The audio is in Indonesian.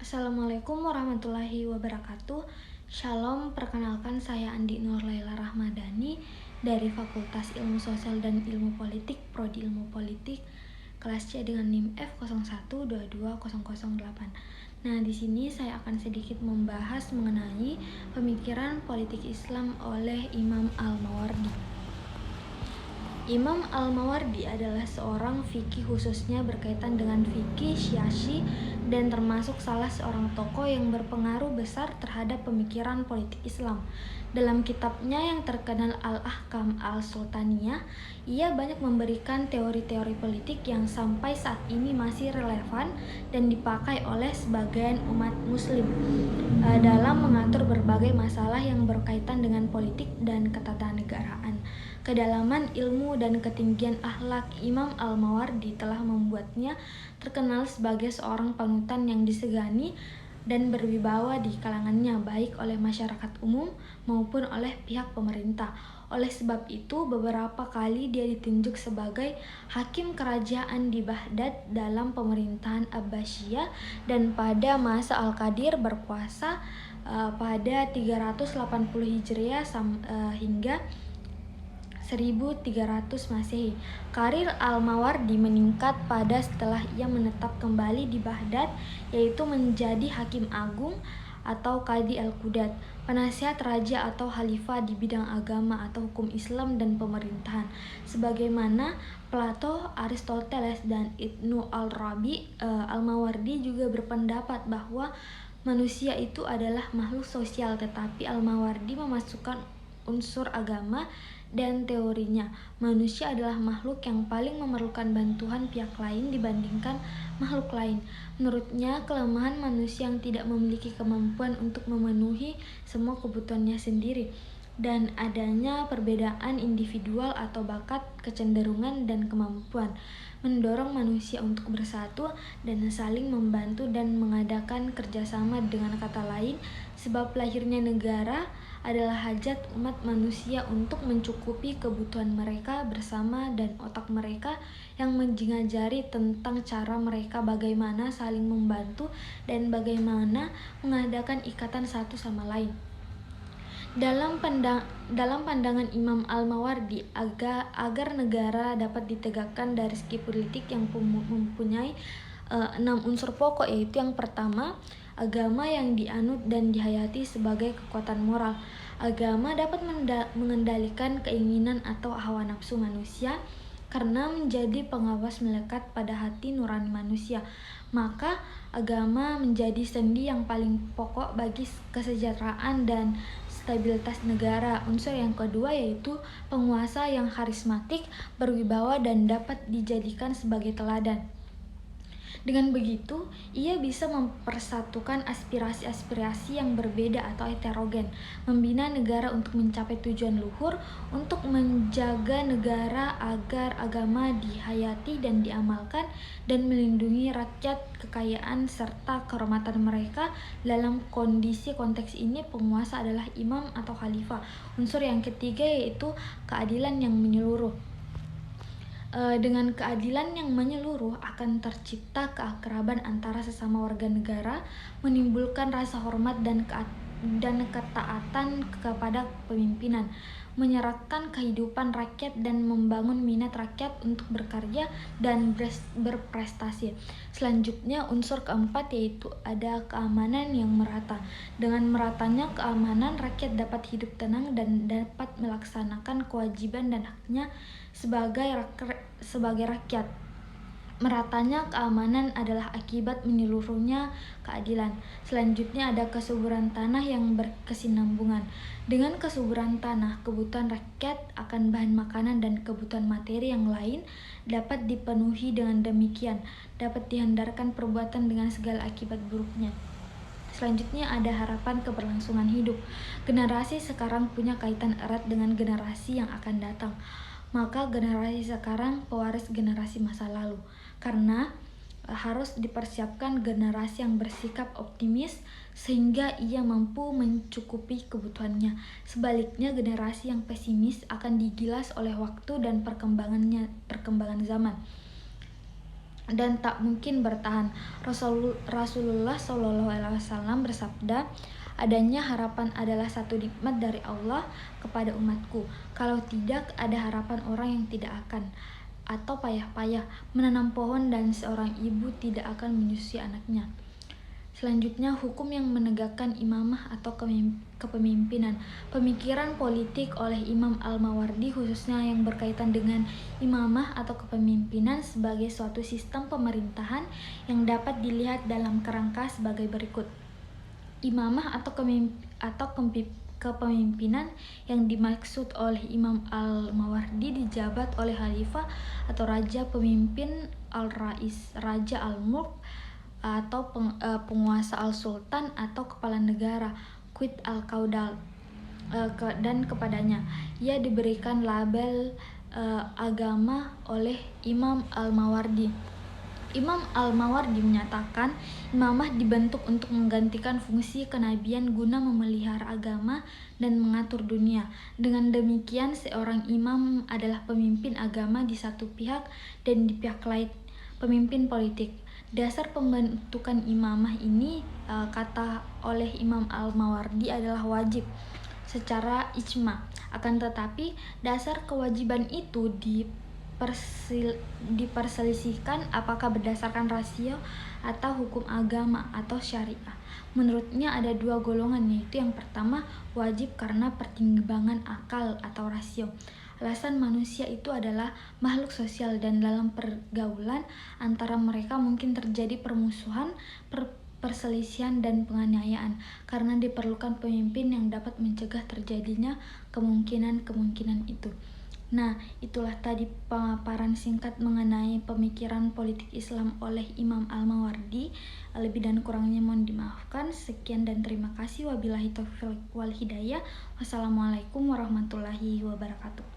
Assalamualaikum warahmatullahi wabarakatuh. Shalom, perkenalkan saya Andi Nurlaila Rahmadani dari Fakultas Ilmu Sosial dan Ilmu Politik, Prodi Ilmu Politik, kelas C dengan NIM F01220008. Nah, di sini saya akan sedikit membahas mengenai pemikiran politik Islam oleh Imam Al-Mawardi. Imam Al-Mawardi adalah seorang fikih khususnya berkaitan dengan fikih Syiasi dan termasuk salah seorang tokoh yang berpengaruh besar terhadap pemikiran politik Islam. Dalam kitabnya yang terkenal Al-Ahkam Al-Sultaniyah, ia banyak memberikan teori-teori politik yang sampai saat ini masih relevan dan dipakai oleh sebagian umat muslim dalam mengatur berbagai masalah yang berkaitan dengan politik dan ketatanegaraan. Kedalaman ilmu dan ketinggian akhlak Imam Al-Mawardi telah membuatnya terkenal sebagai seorang panutan yang disegani dan berwibawa di kalangannya, baik oleh masyarakat umum maupun oleh pihak pemerintah. Oleh sebab itu, beberapa kali dia ditunjuk sebagai hakim kerajaan di Baghdad dalam pemerintahan Abbasiyah, dan pada masa Al-Qadir berkuasa pada 380 Hijriah hingga 1300 Masehi. Karir Al-Mawardi meningkat setelah ia menetap kembali di Baghdad, yaitu menjadi hakim agung atau Qadi Al-Qudat, penasihat raja atau khalifah di bidang agama atau hukum Islam dan pemerintahan. Sebagaimana Plato, Aristoteles, dan Ibnu Al-Rabi, Al-Mawardi juga berpendapat bahwa manusia itu adalah makhluk sosial, tetapi Al-Mawardi memasukkan unsur agama dan teorinya. Manusia adalah makhluk yang paling memerlukan bantuan pihak lain dibandingkan makhluk lain. Menurutnya, kelemahan manusia yang tidak memiliki kemampuan untuk memenuhi semua kebutuhannya sendiri, dan adanya perbedaan individual atau bakat, kecenderungan, dan kemampuan mendorong manusia untuk bersatu dan saling membantu dan mengadakan kerjasama. Dengan kata lain, sebab lahirnya negara adalah hajat umat manusia untuk mencukupi kebutuhan mereka bersama, dan otak mereka yang mengajari tentang cara mereka bagaimana saling membantu dan bagaimana mengadakan ikatan satu sama lain. Dalam pandangan Imam Al-Mawardi, agar negara dapat ditegakkan dari segi politik yang mempunyai 6 unsur pokok, yaitu yang pertama, agama yang dianut dan dihayati sebagai kekuatan moral. Agama dapat mengendalikan keinginan atau hawa nafsu manusia karena menjadi pengawas melekat pada hati nurani manusia. Maka agama menjadi sendi yang paling pokok bagi kesejahteraan dan stabilitas negara. Unsur yang kedua yaitu penguasa yang karismatik, berwibawa, dan dapat dijadikan sebagai teladan. Dengan begitu, ia bisa mempersatukan aspirasi-aspirasi yang berbeda atau heterogen, membina negara untuk mencapai tujuan luhur, untuk menjaga negara agar agama dihayati dan diamalkan, dan melindungi rakyat, kekayaan, serta kehormatan mereka. Dalam kondisi konteks ini, penguasa adalah imam atau khalifah. Unsur yang ketiga yaitu keadilan yang menyeluruh. Dengan keadilan yang menyeluruh akan tercipta keakraban antara sesama warga negara, menimbulkan rasa hormat dan ketaatan kepada pemimpinan, menyerahkan kehidupan rakyat dan membangun minat rakyat untuk berkarya dan berprestasi. Selanjutnya, unsur keempat yaitu ada keamanan yang merata. Dengan meratanya keamanan, rakyat dapat hidup tenang dan dapat melaksanakan kewajiban dan haknya sebagai rakyat. Meratanya keamanan adalah akibat menyeluruhnya keadilan. Selanjutnya ada kesuburan tanah yang berkesinambungan. Dengan kesuburan tanah, kebutuhan rakyat akan bahan makanan dan kebutuhan materi yang lain dapat dipenuhi. Dengan demikian, dapat dihindarkan perbuatan dengan segala akibat buruknya. Selanjutnya ada harapan keberlangsungan hidup. Generasi sekarang punya kaitan erat dengan generasi yang akan datang. Maka generasi sekarang pewaris generasi masa lalu, karena harus dipersiapkan generasi yang bersikap optimis sehingga ia mampu mencukupi kebutuhannya. Sebaliknya, generasi yang pesimis akan digilas oleh waktu dan perkembangan zaman. dan tak mungkin bertahan. Rasulullah SAW bersabda, adanya harapan adalah satu nikmat dari Allah kepada umatku. Kalau tidak ada harapan, orang yang tidak akan atau payah-payah menanam pohon dan seorang ibu tidak akan menyusui anaknya. Selanjutnya, hukum yang menegakkan imamah atau kepemimpinan. Pemikiran politik oleh Imam Al-Mawardi khususnya yang berkaitan dengan imamah atau kepemimpinan sebagai suatu sistem pemerintahan yang dapat dilihat dalam kerangka sebagai berikut. Imamah atau kepemimpinan yang dimaksud oleh Imam Al-Mawardi dijabat oleh khalifah atau raja pemimpin, al-rais, raja al-mulk, atau penguasa al-sultan atau kepala negara, quid al-caudal, dan kepadanya ia diberikan label agama oleh Imam Al-Mawardi. Imam Al-Mawardi menyatakan imamah dibentuk untuk menggantikan fungsi kenabian guna memelihara agama dan mengatur dunia. Dengan demikian, seorang imam adalah pemimpin agama di satu pihak dan di pihak lain pemimpin politik. Dasar pembentukan imamah ini kata oleh Imam Al-Mawardi adalah wajib secara ijma. Akan tetapi dasar kewajiban itu diperselisihkan apakah berdasarkan rasio atau hukum agama atau syariah. Menurutnya ada dua golongan, yaitu yang pertama wajib karena pertimbangan akal atau rasio. Alasan manusia itu adalah makhluk sosial dan dalam pergaulan antara mereka mungkin terjadi permusuhan, perselisihan dan penganiayaan karena diperlukan pemimpin yang dapat mencegah terjadinya kemungkinan itu. Nah, itulah tadi pemaparan singkat mengenai pemikiran politik Islam oleh Imam Al-Mawardi. Lebih dan kurangnya mohon dimaafkan. Sekian dan terima kasih. Wabillahi taufiq wal hidayah. Wassalamualaikum warahmatullahi wabarakatuh.